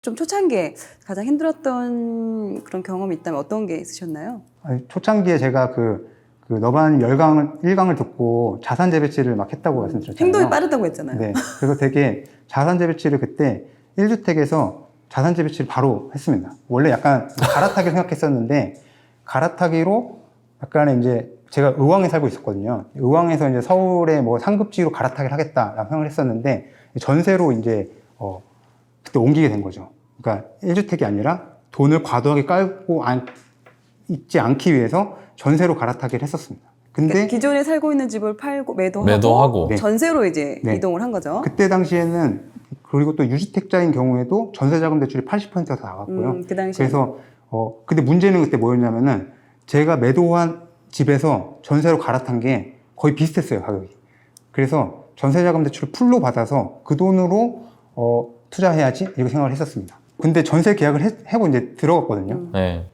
좀 초창기에 가장 힘들었던 그런 경험이 있다면 어떤 게 있으셨나요? 아니, 초창기에 제가 그 너바나님 1강을 듣고 자산 재배치를 막 했다고 말씀드렸잖아요. 행동이 빠르다고 했잖아요. 네. 그래서 되게 자산 재배치를 그때 1주택에서 자산 재배치를 바로 했습니다. 원래 약간 갈아타기 생각했었는데 갈아타기로 약간의 이제 제가 의왕에 살고 있었거든요. 의왕에서 이제 서울에 뭐 상급지로 갈아타기를 하겠다라고 생각을 했었는데 전세로 이제 그때 옮기게 된 거죠. 그러니까 1주택이 아니라 돈을 과도하게 깔고 있지 않기 위해서 전세로 갈아타기를 했었습니다. 근데 그러니까 기존에 살고 있는 집을 팔고 매도하고. 네. 전세로 이제 네. 이동을 한 거죠. 그때 당시에는 그리고 또 유주택자인 경우에도 전세자금 대출이 80%가 다 나갔고요. 그 당시에. 그래서 근데 문제는 그때 뭐였냐면은 제가 매도한 집에서 전세로 갈아탄 게 거의 비슷했어요, 가격이. 그래서 전세자금 대출을 풀로 받아서 그 돈으로 투자해야지 이렇게 생각을 했었습니다. 근데 전세 계약을 해고 이제 들어갔거든요. 네.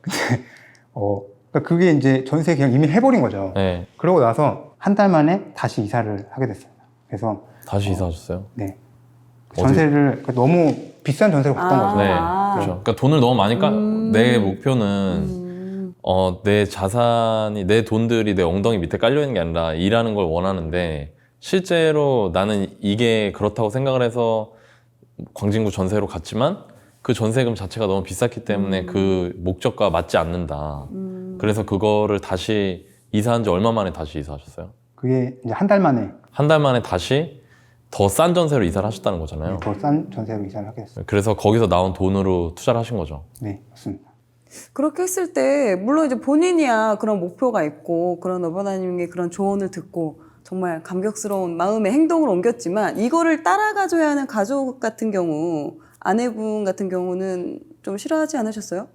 그러니까 그게 이제 전세 계약 이미 해버린 거죠. 네. 그러고 나서 한 달 만에 다시 이사를 하게 됐습니다. 그래서 다시 이사하셨어요? 네. 전세를 너무 비싼 전세로 받던 거죠. 네. 아. 그렇죠. 그러니까 돈을 너무 많이 내 목표는 내 자산이, 내 돈들이 내 엉덩이 밑에 깔려 있는 게 아니라 일하는 걸 원하는데 실제로 나는 이게 그렇다고 생각을 해서 광진구 전세로 갔지만 그 전세금 자체가 너무 비쌌기 때문에 그 목적과 맞지 않는다. 그래서 그거를 다시 이사한 지 얼마 만에 다시 이사하셨어요? 그게 이제 한 달 만에 한 달 만에 다시 더 싼 전세로 이사를 하셨다는 거잖아요. 더 싼 전세로 이사를 하게 됐어요. 그래서 거기서 나온 돈으로 투자를 하신 거죠. 네, 맞습니다. 그렇게 했을 때 물론 이제 본인이야 그런 목표가 있고 그런 너바나님의 그런 조언을 듣고 정말 감격스러운 마음의 행동을 옮겼지만 이거를 따라가줘야 하는 가족 같은 경우 아내분 같은 경우는 좀 싫어하지 않으셨어요?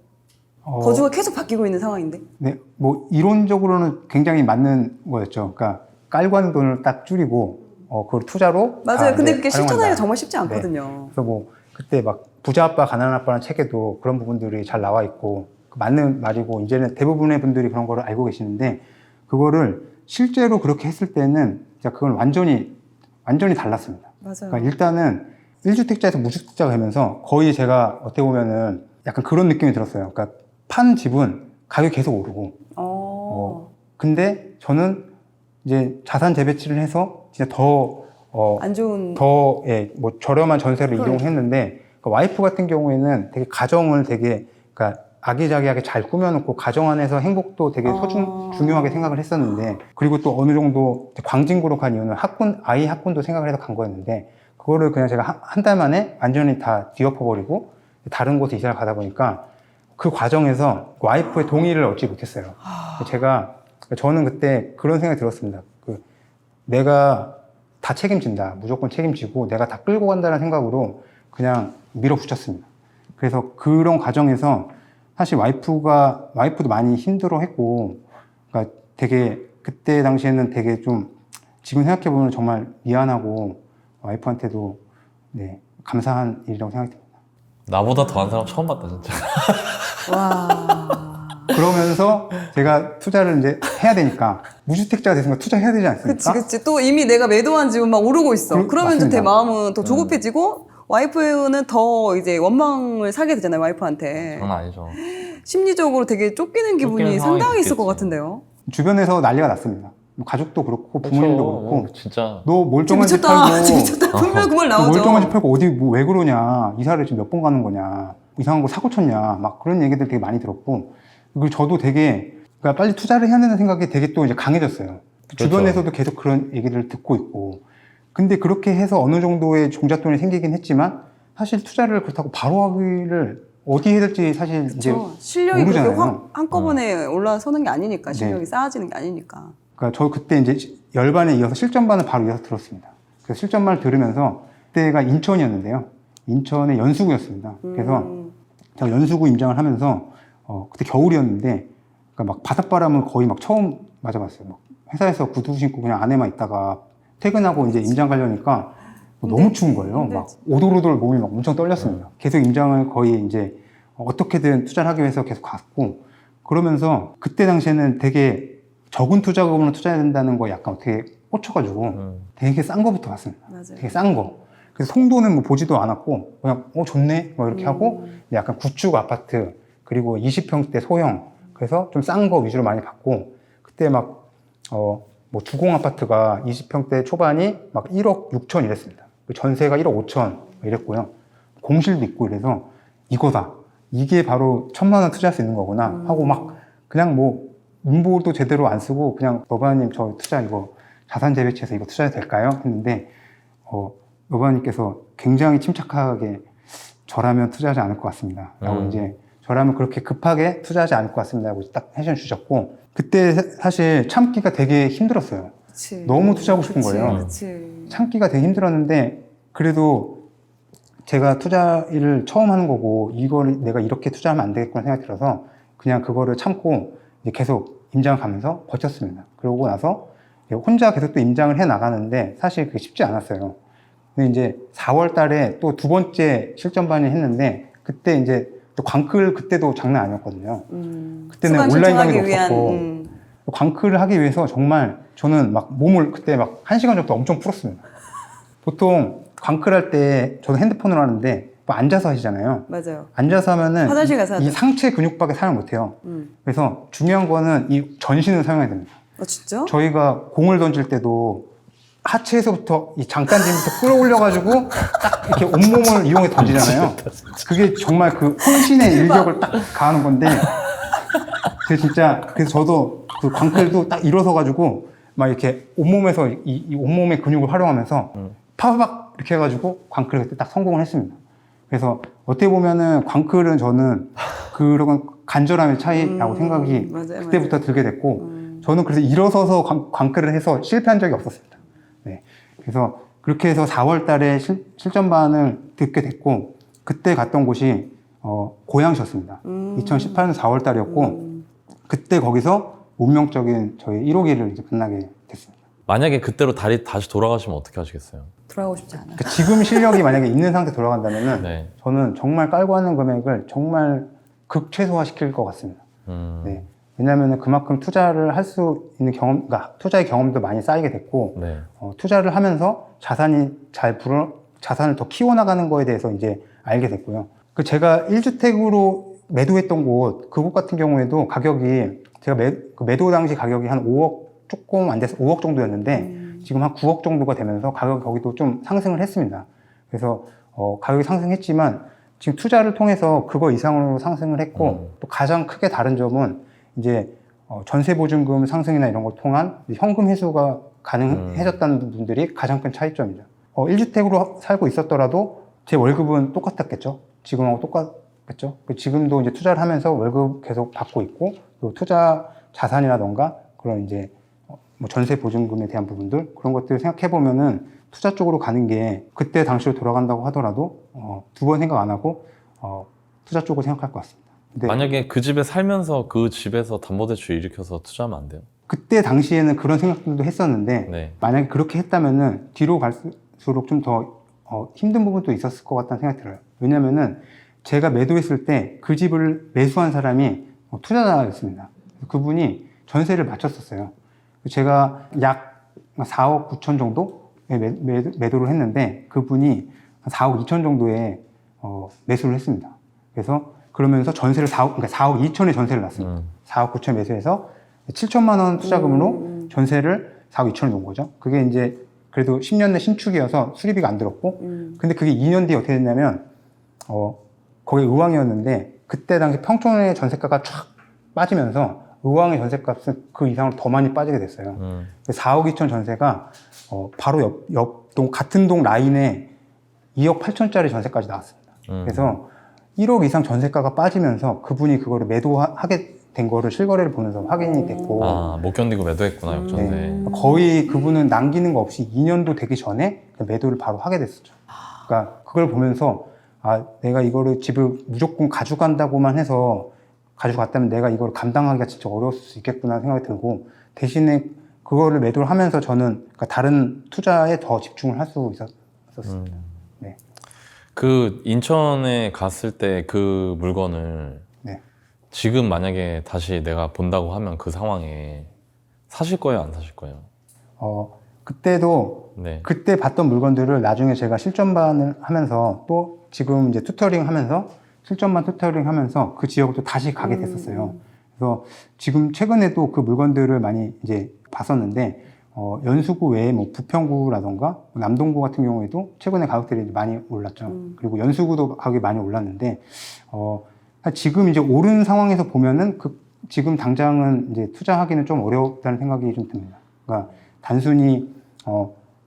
거주가 계속 바뀌고 있는 상황인데. 네, 뭐 이론적으로는 굉장히 맞는 거였죠. 그러니까 깔고 하는 돈을 딱 줄이고 그걸 투자로 맞아요. 근데 이제 그게 활용한다. 실천하기가 정말 쉽지 네. 않거든요. 그래서 뭐 그때 막 부자 아빠 가난한 아빠라는 책에도 그런 부분들이 잘 나와 있고 맞는 말이고 이제는 대부분의 분들이 그런 거를 알고 계시는데 그거를 실제로 그렇게 했을 때는 진짜 그건 완전히 달랐습니다. 맞아요. 그러니까 일단은 1주택자에서 무주택자가 되면서 거의 제가 어떻게 보면은 약간 그런 느낌이 들었어요. 그러니까 판 집은 가격이 계속 오르고 근데 저는 이제 자산 재배치를 해서 진짜 안 좋은 뭐 저렴한 전세로 이동했는데 그러니까 와이프 같은 경우에는 되게 가정을 되게 그러니까 아기자기하게 잘 꾸며놓고 가정 안에서 행복도 되게 중요하게 생각을 했었는데 그리고 또 어느 정도 광진구로 간 이유는 아이 학군도 생각을 해서 간 거였는데 그거를 그냥 제가 한 달 만에 완전히 다 뒤엎어버리고 다른 곳에 이사를 가다 보니까 그 과정에서 와이프의 동의를 얻지 못했어요. 저는 그때 그런 생각이 들었습니다. 내가 다 책임진다. 무조건 책임지고 내가 다 끌고 간다는 생각으로 그냥 밀어붙였습니다. 그래서 그런 과정에서 사실 와이프도 많이 힘들어 했고, 그러니까 되게 그때 당시에는 되게 좀 지금 생각해보면 정말 미안하고 와이프한테도 네, 감사한 일이라고 생각이 듭니다. 나보다 더한 사람 처음 봤다 진짜. 와. 그러면서 제가 투자를 이제 해야 되니까 무주택자가 됐으니까 투자해야 되지 않습니까? 그치. 또 이미 내가 매도한 집은 막 오르고 있어. 그러면 좀 맞습니다. 내 마음은 더 조급해지고 와이프는 더 이제 원망을 사게 되잖아요, 와이프한테. 장난 아니죠. 심리적으로 되게 쫓기는 기분이 쫓기는 상황이 상당히 있을 것 있겠지. 같은데요. 주변에서 난리가 났습니다. 가족도 그렇고 부모님도 그렇고 진짜. 너 멀쩡한 집 미쳤다. 팔고 미쳤다. 분명 그 말 너 나오죠. 멀쩡한 집 팔고 어디 뭐 왜 그러냐 이사를 지금 몇 번 가는 거냐 이상한 거 사고 쳤냐 막 그런 얘기들 되게 많이 들었고 그리고 저도 되게 그러니까 빨리 투자를 해야 된다는 생각이 되게 또 이제 강해졌어요. 그렇죠. 주변에서도 계속 그런 얘기들을 듣고 있고 근데 그렇게 해서 어느 정도의 종잣돈이 생기긴 했지만 사실 투자를 그렇다고 바로 하기를 어디 해야 될지 사실 이제 실력이 그렇게 모르잖아요. 한꺼번에 올라서는 게 아니니까 실력이 네. 쌓아지는 게 아니니까. 그러니까 저 그때 이제 열반에 이어서 실전반을 바로 이어서 들었습니다. 그래서 실전반을 들으면서 그때가 인천이었는데요. 인천의 연수구였습니다. 그래서 제가 연수구 임장을 하면서 그때 겨울이었는데 그러니까 막 바닷바람을 거의 막 처음 맞아봤어요. 막 회사에서 구두 신고 그냥 안에만 있다가 퇴근하고 이제 임장 가려니까 너무 추운 거예요. 막 오돌오돌 몸이 막 엄청 떨렸습니다. 계속 임장을 거의 이제 어떻게든 투자를 하기 위해서 계속 갔고 그러면서 그때 당시에는 되게 적은 투자금으로 투자해야 된다는 거 약간 어떻게 꽂혀가지고 되게 싼 거부터 봤습니다. 맞아요. 되게 싼 거. 그래서 송도는 뭐 보지도 않았고 그냥 좋네 뭐 이렇게 하고 약간 구축 아파트 그리고 20평대 소형 그래서 좀 싼 거 위주로 많이 봤고 그때 막 뭐 주공 아파트가 20평대 초반이 막 1억 6천 이랬습니다. 전세가 1억 5천 이랬고요. 공실도 있고 이래서 이거다. 이게 바로 1,000만 원 투자할 수 있는 거구나 하고 막 그냥 뭐 문보도 제대로 안 쓰고 그냥 노바님 저 투자 이거 자산 재배치해서 이거 투자해도 될까요? 했는데 노바님께서 굉장히 침착하게 저라면 투자하지 않을 것 같습니다. 라고 이제 저라면 그렇게 급하게 투자하지 않을 것 같습니다. 라고 딱 해션 주셨고 그때 사실 참기가 되게 힘들었어요. 그치. 너무 투자하고 싶은 그치, 거예요. 그치. 참기가 되게 힘들었는데 그래도 제가 투자를 처음 하는 거고 이걸 내가 이렇게 투자하면 안 되겠구나 생각이 들어서 그냥 그거를 참고 이제 계속 임장을 가면서 버텼습니다. 그러고 나서 혼자 계속 또 임장을 해 나가는데 사실 그게 쉽지 않았어요. 근데 이제 4월 달에 또 두 번째 실전반을 했는데 그때 이제 또 광클 그때도 장난 아니었거든요. 그때는 온라인 강의도 없었고 광클을 하기 위해서 정말 저는 막 몸을 그때 막 1시간 정도 엄청 풀었습니다. 보통 광클 할 때 저도 핸드폰으로 하는데 뭐 앉아서 하시잖아요. 맞아요. 앉아서 하면은 화장실 가서 이 하죠. 상체 근육밖에 사용 못해요. 그래서 중요한 거는 이 전신을 사용해야 됩니다. 진짜? 저희가 공을 던질 때도 하체에서부터 이 장단지부터 끌어올려가지고 딱 이렇게 온몸을 이용해 던지잖아요. 그게 정말 그 혼신의 일격을 딱 가하는 건데, 그래서 저도 그 광클도 딱 일어서가지고 막 이렇게 온몸에서 이 온몸의 근육을 활용하면서 파박 이렇게 해가지고 광클을 그때 딱 성공을 했습니다. 그래서 어떻게 보면은 광클은 저는 그런 간절함의 차이라고 생각이 맞아요, 그때부터 들게 됐고, 저는 그래서 일어서서 광클을 해서 실패한 적이 없었습니다. 네. 그래서 그렇게 해서 4월 달에 실전반을 듣게 됐고, 그때 갔던 곳이, 고양시였습니다. 2018년 4월 달이었고, 그때 거기서 운명적인 저희 1호기를 이제 만나게 됐습니다. 만약에 그때로 다시 돌아가시면 어떻게 하시겠어요? 돌아가고 싶지 않아요. 그러니까 지금 실력이 만약에 있는 상태 돌아간다면은, 네. 저는 정말 깔고 하는 금액을 정말 극최소화 시킬 것 같습니다. 네. 왜냐하면 그만큼 투자를 할 수 있는 그러니까 투자의 경험도 많이 쌓이게 됐고, 네. 투자를 하면서 자산을 더 키워나가는 거에 대해서 이제 알게 됐고요. 그 제가 1주택으로 매도했던 그곳 같은 경우에도 가격이 제가 매도 당시 가격이 한 5억 조금 안 돼서 5억 정도였는데 지금 한 9억 정도가 되면서 가격이 거기도 좀 상승을 했습니다. 그래서 가격이 상승했지만 지금 투자를 통해서 그거 이상으로 상승을 했고 또 가장 크게 다른 점은 이제 전세보증금 상승이나 이런 걸 통한 현금 회수가 가능해졌다는 분들이 가장 큰 차이점이죠. 1주택으로 살고 있었더라도 제 월급은 똑같았겠죠. 지금하고 똑같겠죠. 지금도 이제 투자를 하면서 월급 계속 받고 있고 또 투자 자산이라던가 그런 이제 뭐 전세 보증금에 대한 부분들 그런 것들을 생각해 보면은 투자 쪽으로 가는 게 그때 당시로 돌아간다고 하더라도 두 번 생각 안 하고 투자 쪽으로 생각할 것 같습니다. 근데 만약에 그 집에 살면서 그 집에서 담보대출 일으켜서 투자하면 안 돼요? 그때 당시에는 그런 생각들도 했었는데 네. 만약에 그렇게 했다면은 뒤로 갈수록 좀 더 힘든 부분도 있었을 것 같다는 생각이 들어요. 왜냐면은 제가 매도했을 때 그 집을 매수한 사람이 투자자였습니다. 그분이 전세를 맞췄었어요. 제가 약 4억 9천 정도에 매도를 했는데 그분이 4억 2천 정도에 매수를 했습니다. 그래서 그러면서 전세를 4억 2천에 전세를 놨습니다. 4억 9천 매수해서 7천만 원 투자금으로 전세를 4억 2천에 놓은 거죠. 그게 이제 그래도 10년 내 신축이어서 수리비가 안 들었고 근데 그게 2년 뒤에 어떻게 됐냐면 거기 의왕이었는데 그때 당시 평촌의 전세가가 쫙 빠지면서 의왕의 전세값은 그 이상으로 더 많이 빠지게 됐어요. 4억 2천 전세가 바로 옆 동 같은 동 라인에 2억 8천짜리 전세까지 나왔습니다. 그래서 1억 이상 전세가가 빠지면서 그분이 그거를 매도하게 된 거를 실거래를 보면서 확인이 됐고 못 견디고 매도했구나 역전세. 네. 거의 그분은 남기는 거 없이 2년도 되기 전에 매도를 바로 하게 됐었죠. 그러니까 그걸 보면서 내가 이거를 집을 무조건 가져간다고만 해서 가져갔다면 내가 이걸 감당하기가 진짜 어려웠을 수 있겠구나 생각이 들고 대신에 그거를 매도를 하면서 저는 그러니까 다른 투자에 더 집중을 할 수 있었습니다. 네. 그 인천에 갔을 때 그 물건을 네. 지금 만약에 다시 내가 본다고 하면 그 상황에 사실 거예요, 안 사실 거예요? 그때도 네. 그때 봤던 물건들을 나중에 제가 실전반을 하면서 또 지금 이제 튜터링 하면서 실전반 튜터링 하면서 그 지역을 또 다시 가게 됐었어요. 그래서 지금 최근에도 그 물건들을 많이 이제 봤었는데 연수구 외에 뭐 부평구라던가 남동구 같은 경우에도 최근에 가격들이 많이 올랐죠. 그리고 연수구도 가격이 많이 올랐는데 지금 이제 오른 상황에서 보면은 지금 당장은 이제 투자하기는 좀 어렵다는 생각이 좀 듭니다. 그러니까 단순히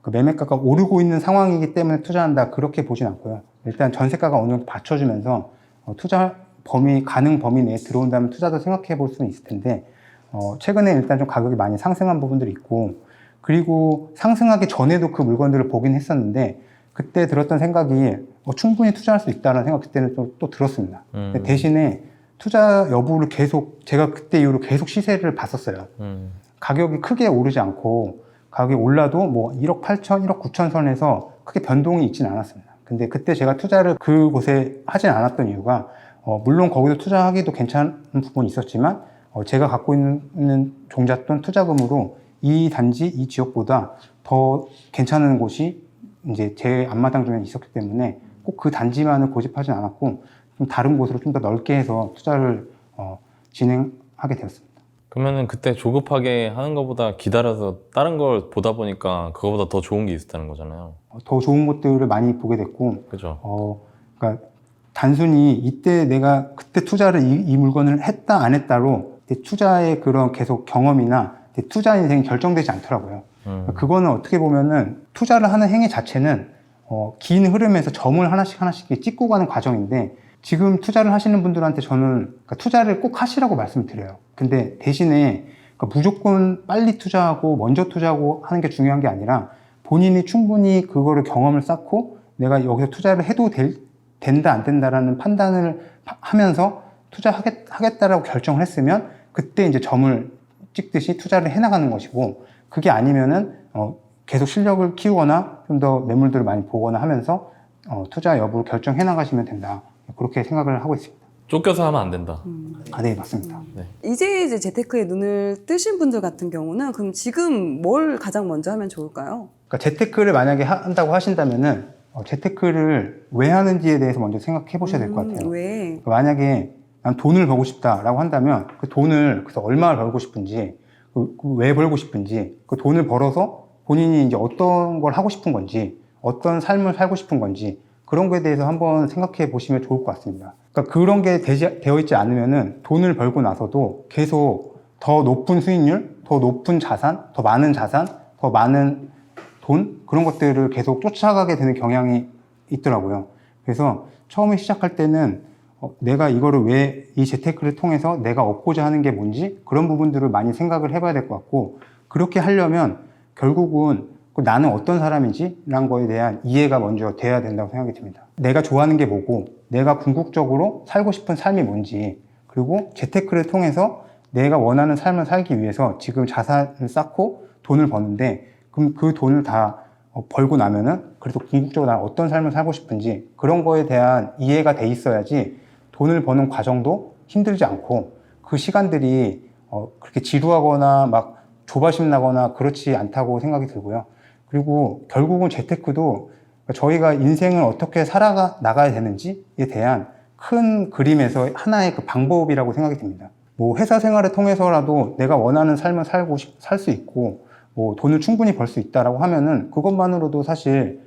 그 매매가가 오르고 있는 상황이기 때문에 투자한다 그렇게 보진 않고요. 일단 전세가가 어느 정도 받쳐주면서 투자 범위 가능 범위 내에 들어온다면 투자도 생각해 볼 수는 있을 텐데 최근에 일단 좀 가격이 많이 상승한 부분들이 있고 그리고 상승하기 전에도 그 물건들을 보긴 했었는데 그때 들었던 생각이 충분히 투자할 수 있다는 생각 그때는 또 들었습니다. 근데 대신에 투자 여부를 계속 제가 그때 이후로 계속 시세를 봤었어요. 가격이 크게 오르지 않고 가격이 올라도 뭐 1억 8천, 1억 9천 선에서 크게 변동이 있지는 않았습니다. 근데 그때 제가 투자를 그곳에 하진 않았던 이유가 물론 거기서 투자하기도 괜찮은 부분이 있었지만 제가 갖고 있는 종잣돈 투자금으로 이 단지, 이 지역보다 더 괜찮은 곳이 이제 제 앞마당 중에 있었기 때문에 꼭 그 단지만을 고집하진 않았고 좀 다른 곳으로 좀 더 넓게 해서 투자를 진행하게 되었습니다. 그러면은 그때 조급하게 하는 것보다 기다려서 다른 걸 보다 보니까 그거보다 더 좋은 게 있었다는 거잖아요. 더 좋은 것들을 많이 보게 됐고, 그죠? 그러니까 단순히 이때 내가 그때 투자를 이 물건을 했다 안 했다로 투자의 그런 계속 경험이나 투자 인생이 결정되지 않더라고요. 그거는 어떻게 보면은 투자를 하는 행위 자체는 긴 흐름에서 점을 하나씩 찍고 가는 과정인데 지금 투자를 하시는 분들한테 저는 그러니까 투자를 꼭 하시라고 말씀을 드려요. 근데 대신에 그러니까 무조건 빨리 투자하고 먼저 투자하고 하는 게 중요한 게 아니라 본인이 충분히 그거를 경험을 쌓고 내가 여기서 투자를 해도 된다 안 된다라는 판단을 하면서 투자하겠다라고 결정을 했으면 그때 이제 점을 찍듯이 투자를 해나가는 것이고 그게 아니면은 계속 실력을 키우거나 좀 더 매물들을 많이 보거나 하면서 투자 여부를 결정해 나가시면 된다. 그렇게 생각을 하고 있습니다. 쫓겨서 하면 안 된다. 네, 맞습니다. 이제 재테크에 눈을 뜨신 분들 같은 경우는 그럼 지금 뭘 가장 먼저 하면 좋을까요? 그러니까 재테크를 만약에 한다고 하신다면은 재테크를 왜 하는지에 대해서 먼저 생각해 보셔야 될 것 같아요. 왜? 그러니까 만약에 난 돈을 벌고 싶다라고 한다면 그 돈을 그래서 얼마를 벌고 싶은지 왜 벌고 싶은지 그 돈을 벌어서 본인이 이제 어떤 걸 하고 싶은 건지 어떤 삶을 살고 싶은 건지 그런 거에 대해서 한번 생각해 보시면 좋을 것 같습니다. 그러니까 그런 게 되어 있지 않으면은 돈을 벌고 나서도 계속 더 높은 수익률, 더 높은 자산, 더 많은 돈 그런 것들을 계속 쫓아가게 되는 경향이 있더라고요. 그래서 처음에 시작할 때는 내가 이거를 왜 이 재테크를 통해서 내가 얻고자 하는 게 뭔지 그런 부분들을 많이 생각을 해봐야 될 것 같고 그렇게 하려면 결국은 나는 어떤 사람인지 라는 거에 대한 이해가 먼저 돼야 된다고 생각이 듭니다. 내가 좋아하는 게 뭐고 내가 궁극적으로 살고 싶은 삶이 뭔지 그리고 재테크를 통해서 내가 원하는 삶을 살기 위해서 지금 자산을 쌓고 돈을 버는데 그럼 그 돈을 다 벌고 나면은 그래도 궁극적으로 나는 어떤 삶을 살고 싶은지 그런 거에 대한 이해가 돼 있어야지 돈을 버는 과정도 힘들지 않고 그 시간들이 그렇게 지루하거나 막 조바심 나거나 그렇지 않다고 생각이 들고요. 그리고 결국은 재테크도 저희가 인생을 어떻게 나가야 되는지에 대한 큰 그림에서 하나의 그 방법이라고 생각이 듭니다. 뭐 회사 생활을 통해서라도 내가 원하는 삶을 살 수 있고 뭐 돈을 충분히 벌 수 있다라고 하면은 그것만으로도 사실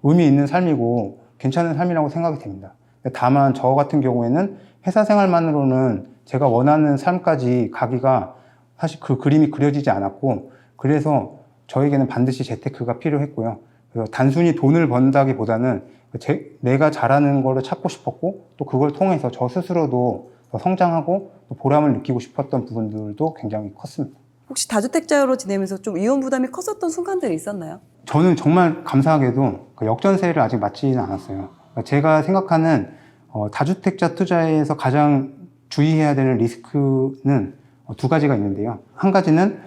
의미 있는 삶이고 괜찮은 삶이라고 생각이 됩니다. 다만 저 같은 경우에는 회사 생활만으로는 제가 원하는 삶까지 가기가 사실 그 그림이 그려지지 않았고 그래서 저에게는 반드시 재테크가 필요했고요. 그래서 단순히 돈을 번다기보다는 내가 잘하는 거를 찾고 싶었고 또 그걸 통해서 저 스스로도 더 성장하고 또 보람을 느끼고 싶었던 부분들도 굉장히 컸습니다. 혹시 다주택자로 지내면서 좀 이혼 부담이 컸었던 순간들이 있었나요? 저는 정말 감사하게도 그 역전세를 아직 맞지는 않았어요. 제가 생각하는 다주택자 투자에서 가장 주의해야 되는 리스크는 두 가지가 있는데요. 한 가지는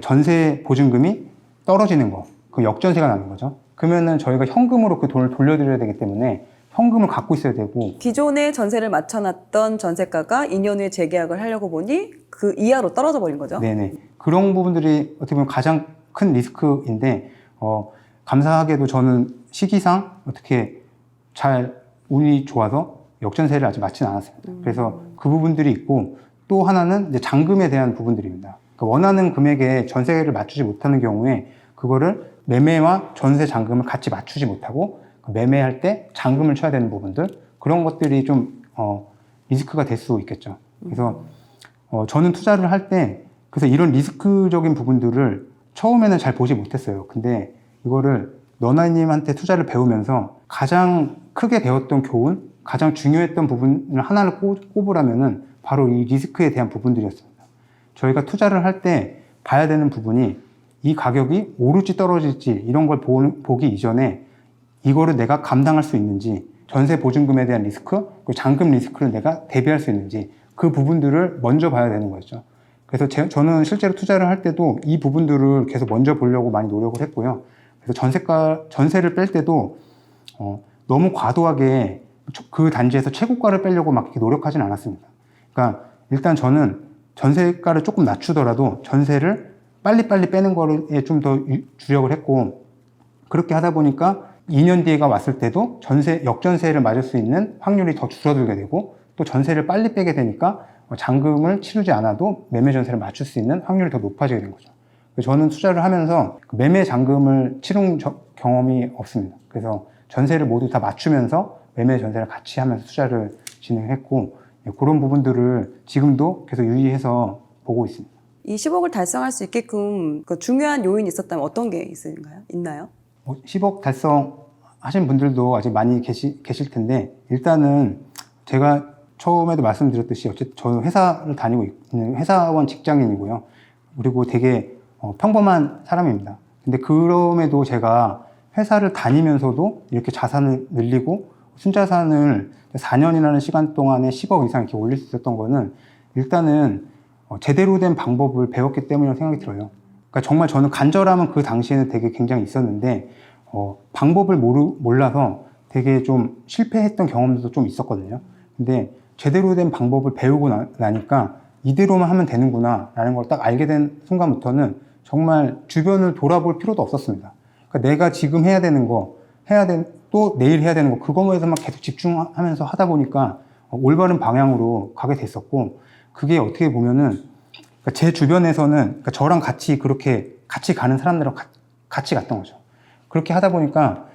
전세 보증금이 떨어지는 거, 그 역전세가 나는 거죠. 그러면은 저희가 현금으로 그 돈을 돌려드려야 되기 때문에 현금을 갖고 있어야 되고 기존에 전세를 맞춰놨던 전세가가 2년 후에 재계약을 하려고 보니 그 이하로 떨어져 버린 거죠. 네네. 그런 부분들이 어떻게 보면 가장 큰 리스크인데 감사하게도 저는 시기상 어떻게 잘 운이 좋아서 역전세를 아직 맞지는 않았습니다. 그래서 그 부분들이 있고 또 하나는 이제 잔금에 대한 부분들입니다. 그러니까 원하는 금액에 전세를 맞추지 못하는 경우에 그거를 매매와 전세 잔금을 같이 맞추지 못하고 매매할 때 잔금을 쳐야 되는 부분들 그런 것들이 좀 리스크가 될 수 있겠죠. 그래서 저는 투자를 할 때 그래서 이런 리스크적인 부분들을 처음에는 잘 보지 못했어요. 근데 이거를 너나님한테 투자를 배우면서 가장 크게 배웠던 교훈, 가장 중요했던 부분을 하나를 꼽으라면은 바로 이 리스크에 대한 부분들이었습니다. 저희가 투자를 할 때 봐야 되는 부분이 이 가격이 오를지 떨어질지 이런 걸 보기 이전에 이거를 내가 감당할 수 있는지, 전세 보증금에 대한 리스크, 그리고 잔금 리스크를 내가 대비할 수 있는지 그 부분들을 먼저 봐야 되는 거죠. 그래서 저는 실제로 투자를 할 때도 이 부분들을 계속 먼저 보려고 많이 노력을 했고요. 그래서 전세를 뺄 때도 너무 과도하게 그 단지에서 최고가를 빼려고 막 이렇게 노력하진 않았습니다. 그러니까 일단 저는 전세가를 조금 낮추더라도 전세를 빨리빨리 빼는 거에 좀 더 주력을 했고, 그렇게 하다 보니까 2년 뒤가 왔을 때도 역전세를 맞을 수 있는 확률이 더 줄어들게 되고, 또 전세를 빨리 빼게 되니까 잔금을 치르지 않아도 매매 전세를 맞출 수 있는 확률이 더 높아지게 된 거죠. 저는 투자를 하면서 매매 잔금을 치른 경험이 없습니다. 그래서 전세를 모두 다 맞추면서 매매 전세를 같이 하면서 투자를 진행했고, 그런 부분들을 지금도 계속 유의해서 보고 있습니다. 이 10억을 달성할 수 있게끔 그 중요한 요인이 있었다면 어떤 게 있나요? 10억 달성하신 분들도 아직 많이 계실 텐데, 일단은 제가 처음에도 말씀드렸듯이 어쨌든 저는 회사를 다니고 있는 회사원 직장인이고요. 그리고 되게 평범한 사람입니다. 근데 그럼에도 제가 회사를 다니면서도 이렇게 자산을 늘리고 순자산을 4년이라는 시간 동안에 10억 이상 이렇게 올릴 수 있었던 거는 일단은 제대로 된 방법을 배웠기 때문이라고 생각이 들어요. 그러니까 정말 저는 간절함은 그 당시에는 되게 굉장히 있었는데 방법을 몰라서 되게 좀 실패했던 경험도 좀 있었거든요. 근데 제대로 된 방법을 배우고 나니까 이대로만 하면 되는구나 라는 걸 딱 알게 된 순간부터는 정말 주변을 돌아볼 필요도 없었습니다. 그러니까 내가 지금 해야 되는 거, 또 내일 해야 되는 거, 그거에서만 계속 집중하면서 하다 보니까 올바른 방향으로 가게 됐었고, 그게 어떻게 보면은 그러니까 제 주변에서는 그러니까 저랑 같이 그렇게 같이 가는 사람들하고 같이 갔던 거죠. 그렇게 하다 보니까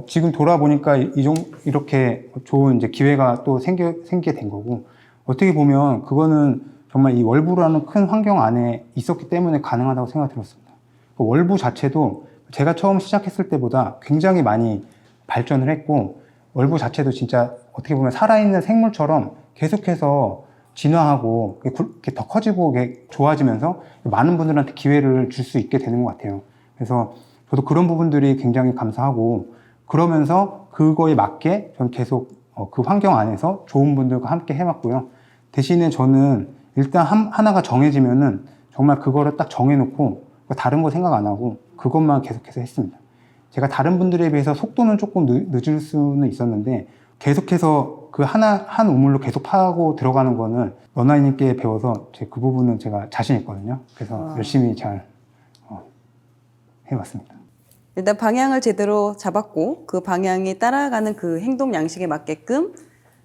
지금 돌아보니까 이렇게 좋은 이제 기회가 또 생기게 된 거고, 어떻게 보면 그거는 정말 이 월부라는 큰 환경 안에 있었기 때문에 가능하다고 생각이 들었습니다. 그 월부 자체도 제가 처음 시작했을 때보다 굉장히 많이 발전을 했고, 월부 자체도 진짜 어떻게 보면 살아있는 생물처럼 계속해서 진화하고 이렇게 더 커지고 좋아지면서 많은 분들한테 기회를 줄 수 있게 되는 것 같아요. 그래서 저도 그런 부분들이 굉장히 감사하고, 그러면서 그거에 맞게 저는 계속 그 환경 안에서 좋은 분들과 함께 해왔고요. 대신에 저는 일단 하나가 정해지면은 정말 그거를 딱 정해놓고 다른 거 생각 안 하고 그것만 계속해서 했습니다. 제가 다른 분들에 비해서 속도는 조금 늦을 수는 있었는데, 계속해서 그 한 우물로 계속 파고 들어가는 거는 너나이님께 배워서 그 부분은 제가 자신 있거든요. 그래서 열심히 잘 해왔습니다. 일단 방향을 제대로 잡았고 그 방향이 따라가는 그 행동 양식에 맞게끔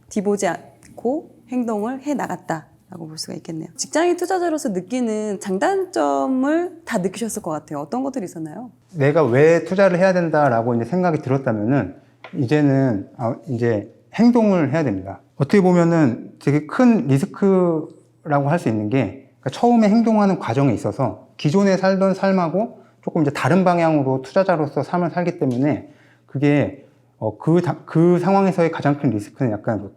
뒤보지 않고 행동을 해 나갔다라고 볼 수가 있겠네요. 직장인 투자자로서 느끼는 장단점을 다 느끼셨을 것 같아요. 어떤 것들이 있었나요? 내가 왜 투자를 해야 된다라고 이제 생각이 들었다면은 이제는 이제 행동을 해야 됩니다. 어떻게 보면은 되게 큰 리스크라고 할 수 있는 게, 그러니까 처음에 행동하는 과정에 있어서 기존에 살던 삶하고 조금 이제 다른 방향으로 투자자로서 삶을 살기 때문에 그게 그 상황에서의 가장 큰 리스크는 약간 그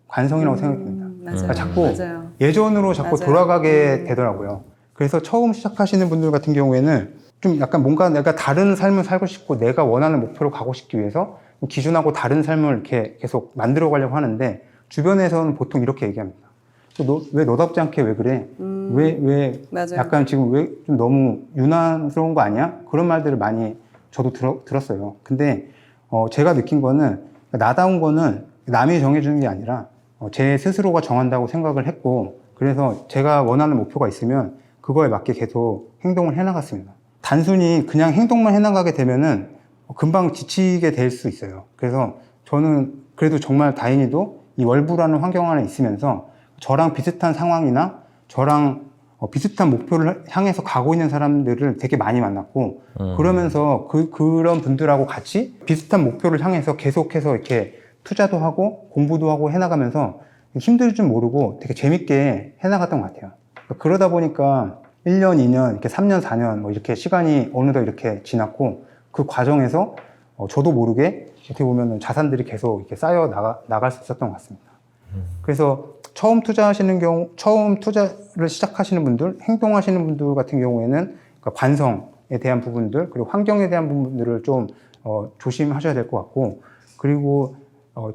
관성이라고 생각이 듭니다. 맞아요. 그러니까 자꾸 맞아요. 예전으로 자꾸 맞아요. 돌아가게 되더라고요. 그래서 처음 시작하시는 분들 같은 경우에는 좀 약간 뭔가 내가 다른 삶을 살고 싶고 내가 원하는 목표로 가고 싶기 위해서 기존하고 다른 삶을 이렇게 계속 만들어 가려고 하는데, 주변에서는 보통 이렇게 얘기합니다. 왜 너답지 않게 왜 그래? 왜 맞아요. 약간 지금 왜 좀 너무 유난스러운 거 아니야? 그런 말들을 많이 저도 들었어요. 근데 제가 느낀 거는, 나다운 거는 남이 정해주는 게 아니라 제 스스로가 정한다고 생각을 했고, 그래서 제가 원하는 목표가 있으면 그거에 맞게 계속 행동을 해나갔습니다. 단순히 그냥 행동만 해나가게 되면은 금방 지치게 될 수 있어요. 그래서 저는 그래도 정말 다행히도 이 월부라는 환경 안에 있으면서 저랑 비슷한 상황이나 저랑 비슷한 목표를 향해서 가고 있는 사람들을 되게 많이 만났고, 그러면서 그런 분들하고 같이 비슷한 목표를 향해서 계속해서 이렇게 투자도 하고 공부도 하고 해나가면서 힘들 줄 모르고 되게 재밌게 해나갔던 것 같아요. 그러다 보니까 1년, 2년, 이렇게 3년, 4년 뭐 이렇게 시간이 어느덧 이렇게 지났고, 그 과정에서 저도 모르게 어떻게 보면 자산들이 계속 이렇게 쌓여 나갈 수 있었던 것 같습니다. 그래서 처음 투자를 시작하시는 분들, 행동하시는 분들 같은 경우에는 그러니까 관성에 대한 부분들, 그리고 환경에 대한 부분들을 좀 조심하셔야 될 것 같고, 그리고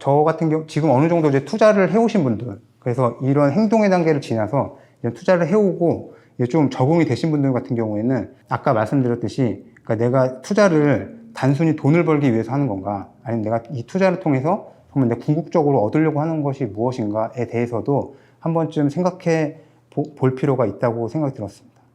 저 같은 경우 지금 어느 정도 이제 투자를 해오신 분들, 그래서 이런 행동의 단계를 지나서 이제 투자를 해오고 이제 좀 적응이 되신 분들 같은 경우에는 아까 말씀드렸듯이, 그러니까 내가 투자를 단순히 돈을 벌기 위해서 하는 건가, 아니면 내가 이 투자를 통해서 정말 내가 궁극적으로 얻으려고 하는 것이 무엇인가에 대해서도 한 번쯤 생각해 볼 필요가 있다고 생각이 들었습니다.